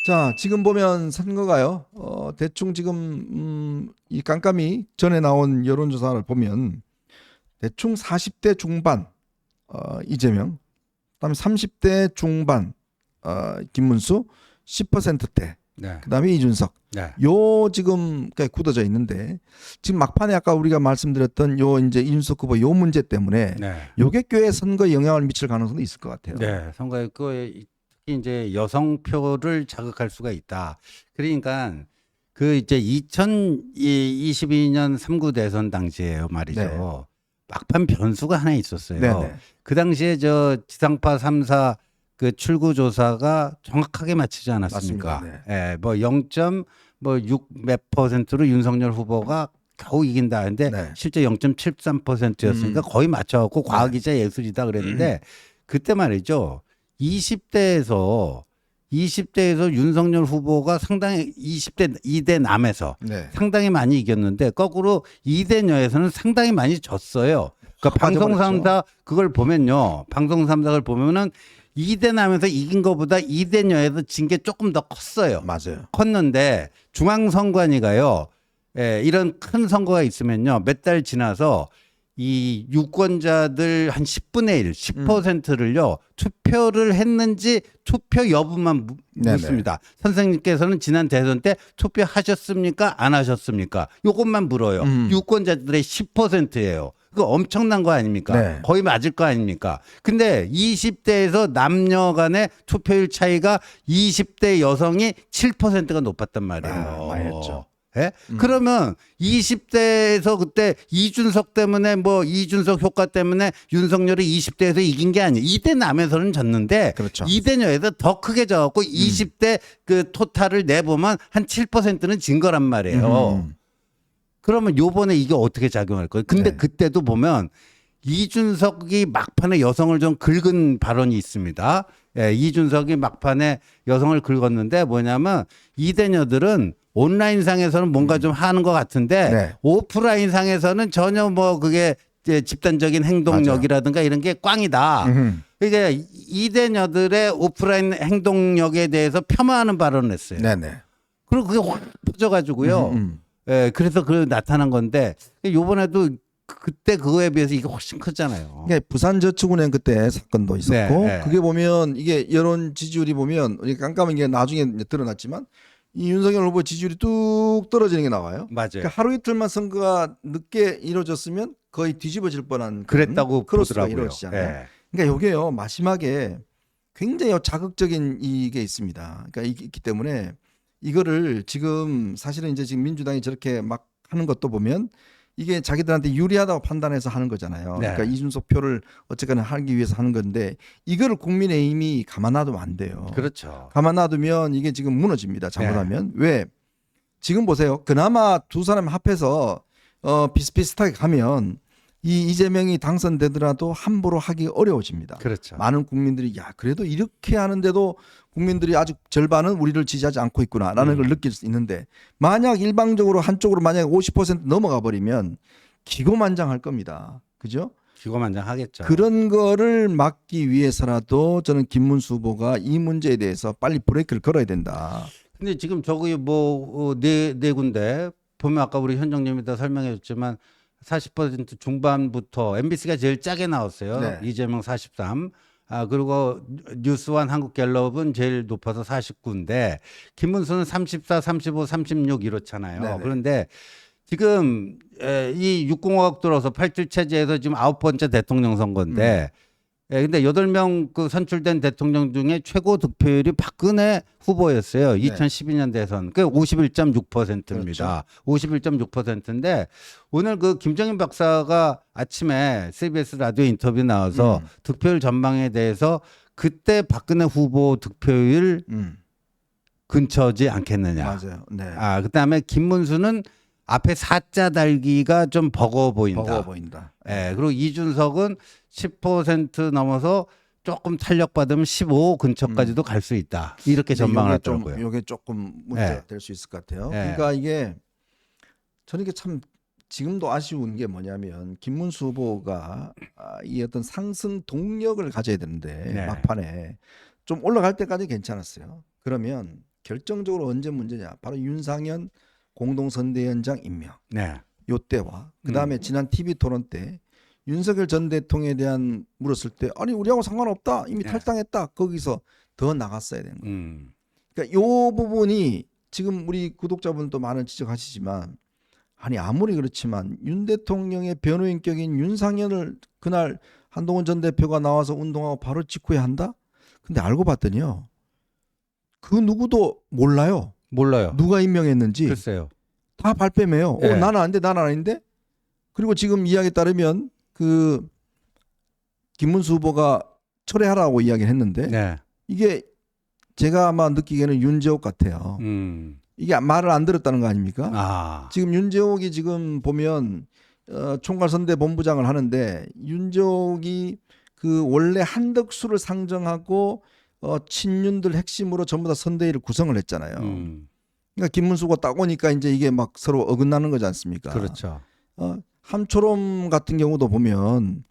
자, 지금 보면 선거가요. 대충 지금 이 깜깜이 전에 나온 여론조사를 보면 대충 40대 중반 이재명, 그다음에 30대 중반 김문수 10%대, 네. 그다음에 이준석. 네. 요 지금 굳어져 있는데 지금 막판에 아까 우리가 말씀드렸던 요 이제 이준석 후보 요 문제 때문에 네. 요게 꽤 선거에 영향을 미칠 가능성도 있을 것 같아요. 네. 선거에 특히 이제 여성표를 자극할 수가 있다. 그러니까 그 이제 2022년 3구 대선 당시에요 말이죠. 네. 막판 변수가 하나 있었어요. 네네. 그 당시에 저 지상파 3사 그 출구 조사가 정확하게 맞히지 않았습니까? 맞습니다. 예, 뭐 0.6 몇 퍼센트로 윤석열 후보가 겨우 이긴다. 근데 네. 실제 0.73%였으니까 거의 맞춰갖고 과학이자 예술이다 그랬는데 그때 말이죠. 20대에서 윤석열 후보가 상당히 20대 2대 남에서 네. 상당히 많이 이겼는데 거꾸로 2대 여에서는 상당히 많이 졌어요. 그러니까 빠져버렸죠. 방송 3사 그걸 보면요. 방송 3사를 보면은 2대 남에서 이긴 것보다 2대 여에서 진 게 조금 더 컸어요. 맞아요. 컸는데 중앙선관위가요. 이런 큰 선거가 있으면요. 몇 달 지나서 이 유권자들 한 10분의 1, 10%를요. 투표를 했는지 투표 여부만 묻습니다. 선생님께서는 지난 대선 때 투표하셨습니까? 안 하셨습니까? 요것만 물어요. 유권자들의 10%예요. 그거 엄청난 거 아닙니까? 네. 거의 맞을 거 아닙니까? 근데 20대에서 남녀 간의 투표율 차이가 20대 여성이 7%가 높았단 말이에요. 많이 했죠. 예? 그러면 20대에서 그때 이준석 때문에 뭐 이준석 효과 때문에 윤석열이 20대에서 이긴 게 아니에요. 2대 남에서는 졌는데 그렇죠. 2대 여에서 더 크게 져갖고 20대 그 토탈을 내보면 한 7%는 진 거란 말이에요. 그러면 요번에 이게 어떻게 작용할 거예요? 근데 네. 그때도 보면 이준석이 막판에 여성을 좀 긁은 발언이 있습니다. 예, 이준석이 막판에 여성을 긁었는데 뭐냐면 이대녀들은 온라인 상에서는 뭔가 좀 하는 것 같은데 네. 오프라인 상에서는 전혀 뭐 그게 이제 집단적인 행동력이라든가 이런 게 꽝이다. 그러니까 이대녀들의 오프라인 행동력에 대해서 폄하하는 발언을 했어요. 네네. 그리고 그게 확 퍼져가지고요. 예, 그래서 그 나타난 건데 요번에도 그때 그거에 비해서 이게 훨씬 크잖아요. 이게 부산저축은행 그때 사건도 있었고 네. 그게 보면 이게 여론 지지율이 보면 이게 깜깜한 게 나중에 이제 드러났지만 이 윤석열 후보 지지율이 뚝 떨어지는 게 나와요. 맞아요. 그러니까 하루 이틀만 선거가 늦게 이루어졌으면 거의 뒤집어질 뻔한 그랬다고 크로스가 보더라고요. 이루어지잖아요. 예. 그러니까 요게요 마지막에 굉장히 자극적인 이게 있습니다. 그러니까 있기 때문에 이거를 지금 사실은 이제 지금 민주당이 저렇게 막 하는 것도 보면 이게 자기들한테 유리하다고 판단해서 하는 거잖아요. 네. 그러니까 이준석 표를 어쨌거나 하기 위해서 하는 건데 이거를 국민의힘이 가만 놔두면 안 돼요. 그렇죠. 가만 놔두면 이게 지금 무너집니다. 잘못하면. 왜? 지금 보세요. 그나마 두 사람 합해서 비슷비슷하게 가면 이 이재명이 당선되더라도 함부로 하기 어려워집니다. 그렇죠. 많은 국민들이 야 그래도 이렇게 하는데도 국민들이 아직 절반은 우리를 지지하지 않고 있구나라는 걸 느낄 수 있는데 만약 일방적으로 한쪽으로 만약 50% 넘어가 버리면 기고만장할 겁니다. 그죠? 기고만장하겠죠. 그런 거를 막기 위해서라도 저는 김문수 후보가 이 문제에 대해서 빨리 브레이크를 걸어야 된다. 근데 지금 저기 뭐네 군데 보면 아까 우리 현정님이 다 설명해 줬지만 40% 중반부터 MBC가 제일 짜게 나왔어요. 네. 이재명 43. 그리고 뉴스완 한국갤럽은 제일 높아서 49인데 김문수는 34, 35, 36 이렇잖아요. 네네. 그런데 지금 이 6공화국 들어서 8주 체제에서 지금 9번째 대통령 선거인데 근데 8명 그 선출된 대통령 중에 최고 득표율이 박근혜 후보였어요. 2012년 대선. 그 51.6%입니다. 51.6%인데 오늘 그 김정인 박사가 아침에 CBS 라디오 인터뷰 나와서 득표율 전망에 대해서 그때 박근혜 후보 득표율 근처지 않겠느냐. 맞아요. 네. 그다음에 김문수는 앞에 4자 달기가 좀 버거워 보인다. 버거워 보인다. 예, 그리고 이준석은 10% 넘어서 조금 탄력받으면 15 근처까지도 갈 수 있다. 이렇게 전망을 하더라고요. 이게 조금 문제가 될 수 있을 것 같아요. 그러니까 이게 저는 이게 참 지금도 아쉬운 게 뭐냐면 김문수 후보가 이 어떤 상승 동력을 가져야 되는데 네. 막판에 좀 올라갈 때까지 괜찮았어요. 그러면 결정적으로 언제 문제냐? 바로 윤상현 공동선대위원장 임명. 네. 요 때와 그다음에 지난 TV 토론 때 윤석열 전 대통령에 대한 물었을 때 아니 우리하고 상관없다. 이미 네. 탈당했다. 거기서 더 나갔어야 되는 거예요. 음. 그러니까 요 부분이 지금 우리 구독자분도 많은 지적하시지만 아니 아무리 그렇지만 윤 대통령의 변호인격인 윤상현을 그날 한동훈 전 대표가 나와서 운동하고 바로 직후에 한다? 근데 알고 봤더니요. 그 누구도 몰라요. 몰라요. 누가 임명했는지 글쎄요. 다 발뺌해요. 네. 나는 안 돼, 나는 아닌데. 그리고 지금 이야기에 따르면 그 김문수 후보가 철회하라고 이야기를 했는데 네. 이게 제가 아마 느끼기에는 윤재옥 같아요. 이게 말을 안 들었다는 거 아닙니까? 아. 지금 윤재옥이 지금 보면 총괄선대 본부장을 하는데 윤재옥이 그 원래 한덕수를 상정하고 친윤들 핵심으로 전부 다 선대위를 구성을 했잖아요. 그러니까 김문수가 딱 오니까 이제 이게 막 서로 어긋나는 거지 않습니까? 그렇죠. 함초롬 같은 경우도 보면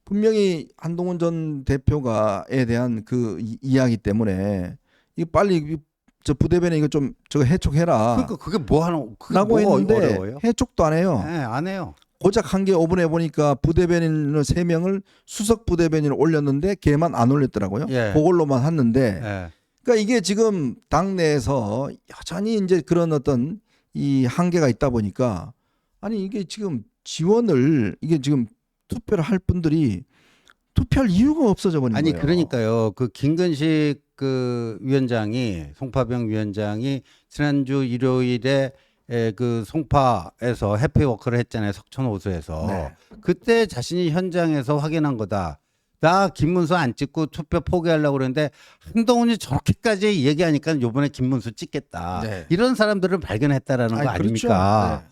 분명히 한동훈 전 대표가에 대한 그 이야기 때문에 이 빨리 저 부대변인 이거 좀 저거 해촉해라. 그러니까 그게 뭐 하는 그게 라고 뭐가 했는데 어려워요? 해촉도 안 해요. 네, 안 해요. 고작 한 개 5분에 보니까 부대변인을 3명을 수석 부대변인을 올렸는데 걔만 안 올렸더라고요. 예. 그걸로만 했는데 네. 그러니까 이게 지금 당내에서 여전히 이제 그런 어떤 이 한계가 있다 보니까 아니 이게 지금 지원을 이게 지금 투표를 할 분들이 투표할 이유가 없어져 버린 아니 거예요. 그러니까요. 그 김근식 그 위원장이 송파병 위원장이 지난주 일요일에 그 송파에서 해피워크를 했잖아요. 석천호수에서. 네. 그때 자신이 현장에서 확인한 거다. 나 김문수 안 찍고 투표 포기하려고 그랬는데 한동훈이 저렇게까지 얘기하니까 요번에 김문수 찍겠다. 네. 이런 사람들을 발견했다라는 거 아니, 아닙니까?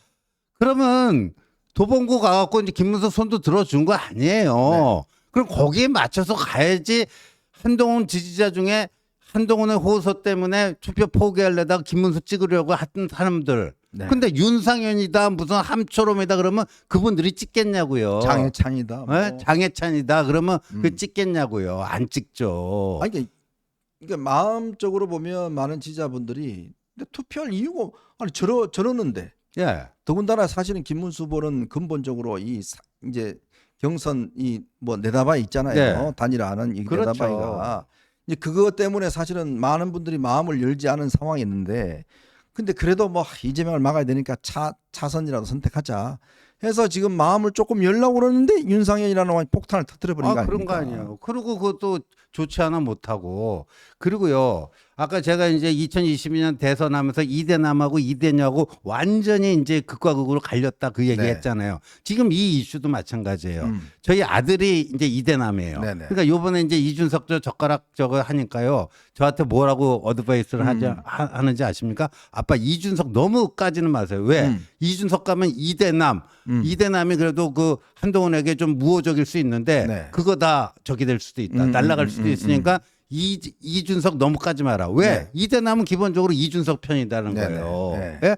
그렇죠. 그러면 도봉구 가갖고 이제 김문수 손도 들어준 거 아니에요. 네. 그럼 거기에 맞춰서 가야지. 한동훈 지지자 중에 한동훈의 호소 때문에 투표 포기하려다가 김문수 찍으려고 했던 사람들. 네. 근데 윤상현이다 무슨 함초롬이다 그러면 그분들이 찍겠냐고요. 장해찬이다. 뭐. 네? 장해찬이다 그러면 그 찍겠냐고요. 안 찍죠. 아니 그러니까 마음적으로 보면 많은 지지자분들이 근데 투표할 이유가 아니 저러는데 예. 더군다나 사실은 김문수 후보는 근본적으로 이제 경선 이 뭐 내다바이 있잖아요. 네. 단일화하는 이 그렇죠. 내다바이가 이제 그것 때문에 사실은 많은 분들이 마음을 열지 않은 상황이었는데 근데 그래도 뭐 이재명을 막아야 되니까 차선이라도 선택하자 해서 지금 마음을 조금 열려고 그러는데 윤상현이라는 폭탄을 터뜨려버린 거 그런 아닙니까? 거 아니에요. 그리고 그것도 좋지 않아 못하고. 그리고요. 아까 제가 이제 2022년 대선하면서 이대남하고 이대녀하고 완전히 이제 극과 극으로 갈렸다 그 얘기 네. 했잖아요. 지금 이 이슈도 마찬가지예요. 음. 저희 아들이 이제 이대남이에요. 네네. 그러니까 요번에 이제 이준석 저 젓가락 저거 하니까요. 저한테 뭐라고 어드바이스를 하는지 아십니까? 아빠 이준석 너무까지는 마세요. 왜? 이준석 가면 이대남. 이대남이 그래도 그 한동훈에게 좀 무호적일 수 있는데 네. 그거 다 저기 될 수도 있다. 날아갈 수도 있으니까 이준석 너무 까지 마라. 왜? 네. 이대남은 기본적으로 이준석 편이다는 네네. 거예요. 네. 예?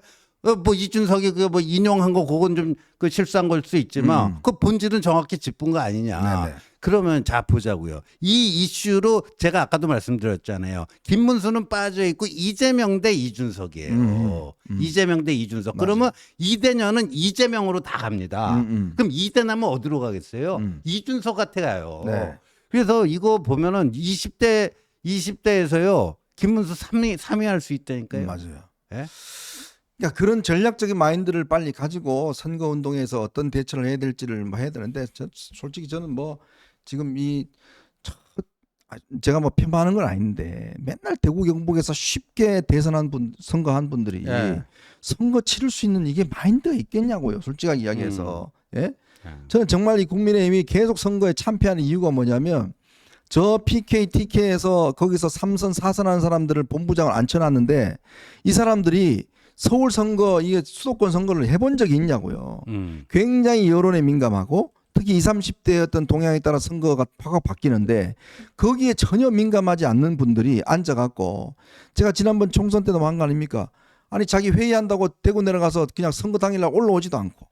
뭐 이준석이 그 뭐 인용한 거 그건 좀 그 실수한 걸 수 있지만 그 본질은 정확히 짚은 거 아니냐. 네네. 그러면 자 보자고요. 이 이슈로 제가 아까도 말씀드렸잖아요. 김문수는 빠져 있고 이재명 대 이준석이에요. 이재명 대 이준석. 그러면 이대녀는 이재명으로 다 갑니다. 그럼 이대남은 어디로 가겠어요? 이준석 같아 가요. 네. 그래서 이거 보면은 20대에서요. 김문수 3위 할 수 있다니까요. 맞아요. 예? 그러니까 그런 전략적인 마인드를 빨리 가지고 선거 운동에서 어떤 대처를 해야 될지를 뭐 해야 되는데 솔직히 저는 뭐 지금 제가 뭐 폄하하는 건 아닌데 맨날 대구 경북에서 쉽게 선거한 분들이 예. 선거 치를 수 있는 이게 마인드가 있겠냐고요. 솔직하게 이야기해서. 예? 저는 정말 이 국민의힘이 계속 선거에 참패하는 이유가 뭐냐면 저 PK, TK에서 거기서 3선, 4선 하는 사람들을 본부장을 앉혀놨는데 이 사람들이 서울 선거, 이게 수도권 선거를 해본 적이 있냐고요. 굉장히 여론에 민감하고 특히 20, 30대의 어떤 동향에 따라 선거가 확 바뀌는데 거기에 전혀 민감하지 않는 분들이 앉아갖고 제가 지난번 총선 때도 한 거 아닙니까? 아니 자기 회의한다고 대구 내려가서 그냥 선거 당일날 올라오지도 않고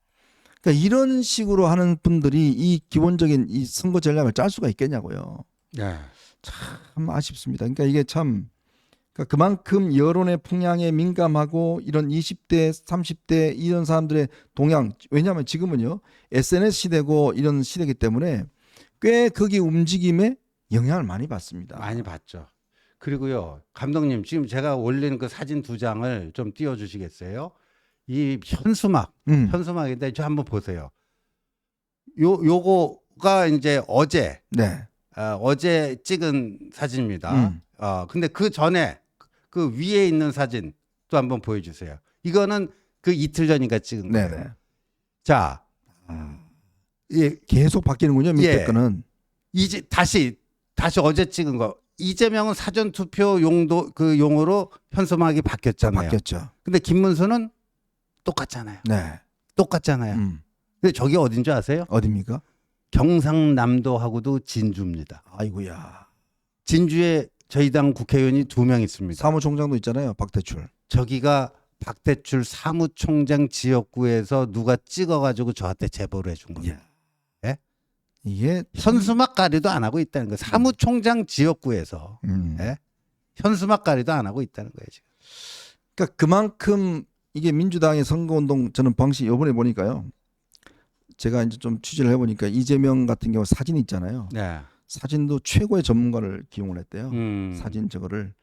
그러니까 이런 식으로 하는 분들이 이 기본적인 이 선거 전략을 짤 수가 있겠냐고요. 예. 참 아쉽습니다. 그러니까 이게 참 그러니까 그만큼 여론의 풍향에 민감하고 이런 20대, 30대 이런 사람들의 동향, 왜냐하면 지금은요 SNS 시대고 이런 시대이기 때문에 꽤 거기 움직임에 영향을 많이 받습니다. 많이 봤죠. 그리고요, 감독님 지금 제가 올린 그 사진 2장을 좀 띄워주시겠어요? 이 현수막인데 저 한번 보세요. 요거가 이제 어제 네. 어제 찍은 사진입니다. 근데 그 전에 그 위에 있는 사진 또 한번 보여주세요. 이거는 그 이틀 전인가 찍은 거예요. 네네. 자, 예, 계속 바뀌는군요. 밑에 예. 거는. 이제 다시 어제 찍은 거. 이재명은 사전 투표 용어로 현수막이 바뀌었잖아요. 바뀌었죠. 근데 김문수는 똑같잖아요. 네. 똑같잖아요. 근데 저기 어딘지 아세요? 어디입니까? 경상남도하고도 진주입니다. 아이고야. 진주에 저희 당 국회의원이 2명 있습니다. 사무총장도 있잖아요. 박대출. 저기가 박대출 사무총장 지역구에서 누가 찍어가지고 저한테 제보를 해준 겁니다. 예? 이게 현수막 가리도 안 하고 있다는 거예요. 사무총장 지역구에서 예? 현수막 가리도 안 하고 있다는 거예요. 지금. 그러니까 그만큼 이게 민주당의 선거운동 저는 방식 이번에 보니까요. 제가 이제 좀 취재를 해보니까 이재명 같은 경우 사진 있잖아요. 네. 사진도 최고의 전문가를 기용을 했대요. 사진 저거를.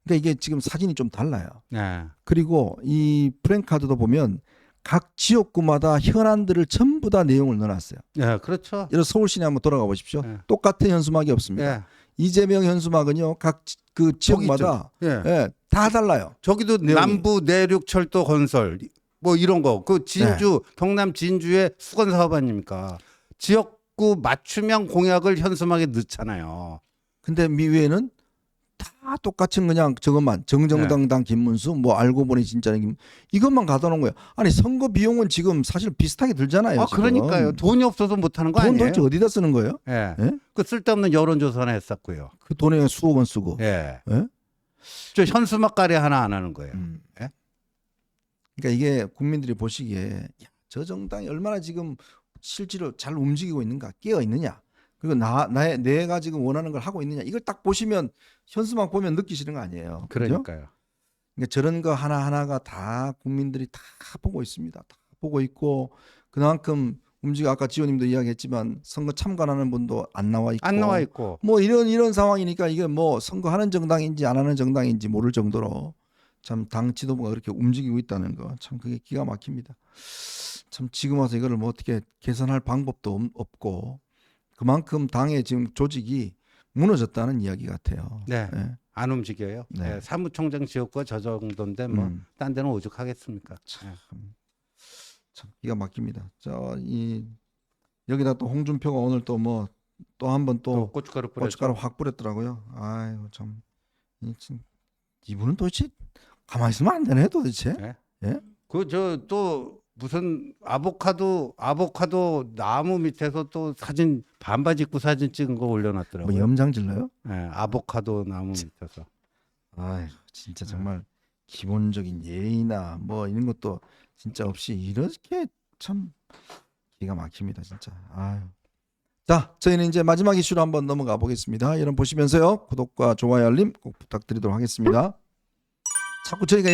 그러니까 이게 지금 사진이 좀 달라요. 네. 그리고 이 프랭카드도 보면 각 지역구마다 현안들을 전부 다 내용을 넣어놨어요. 네, 그렇죠. 예를 서울 시내 한번 돌아가 보십시오. 네. 똑같은 현수막이 없습니다. 예. 이재명 현수막은요, 각 그 지역마다 예. 예, 다 달라요. 저기도 내용이. 남부 내륙 철도 건설 뭐 이런 거. 그 진주 경남 진주의 수건 사업 아닙니까? 지역구 맞춤형 공약을 현수막에 넣잖아요. 근데 미외에는 다 똑같은 그냥 저것만 정정당당 김문수 뭐 알고 보니 진짜는 김 이것만 갖다 놓은 거예요. 아니 선거 비용은 지금 사실 비슷하게 들잖아요. 아, 지금. 그러니까요. 돈이 없어서 못 하는 거 돈 아니에요? 도대체 어디다 쓰는 거예요? 예. 예? 그 쓸데없는 여론조사나 했었고요. 그 돈에 수억 원 쓰고. 예. 예? 저 현수막 가리 하나 안 하는 거예요. 예? 그러니까 이게 국민들이 보시기에 야, 저 정당이 얼마나 지금 실제로 잘 움직이고 있는가, 깨어 있느냐, 그리고 내가 지금 원하는 걸 하고 있느냐, 이걸 딱 보시면 현수막 보면 느끼시는 거 아니에요. 그죠? 그러니까요. 그러니까 저런 거 하나하나가 다 국민들이 다 보고 있습니다. 다 보고 있고 그만큼 움직여 아까 지호님도 이야기했지만 선거 참관하는 분도 안 나와 있고 안 나와 있고. 뭐 이런 상황이니까 이게 뭐 선거하는 정당인지 안 하는 정당인지 모를 정도로 참 당 지도부가 그렇게 움직이고 있다는 거 참 그게 기가 막힙니다. 참 지금 와서 이거를 뭐 어떻게 개선할 방법도 없고 그만큼 당의 지금 조직이 무너졌다는 이야기 같아요. 네. 예. 안 움직여요. 네. 예, 사무총장 지역구가 저 정도인데 뭐 딴 데는 오죽하겠습니까? 예. 참 기가 막힙니다. 여기다 또 홍준표가 오늘 또 뭐 또 한 번 또 고춧가루 뿌렸죠. 고춧가루 확 뿌렸더라고요. 아이고 참 이분은 도대체 가만히 있으면 안 되네 도대체. 예? 예? 그 저 또 무슨 아보카도 나무 밑에서 또 사진 반바지 입고 사진 찍은 거 올려놨더라고요. 뭐 염장 질러요? 예, 아보카도 나무 밑에서. 아이 진짜 정말 기본적인 예의나 뭐 이런 것도 진짜 없이 이렇게 참 기가 막힙니다 진짜. 아유. 자, 저희는 이제 마지막 이슈로 한번 넘어가 보겠습니다. 여러분 보시면서요 구독과 좋아요 알림 꼭 부탁드리도록 하겠습니다. 자꾸 저희가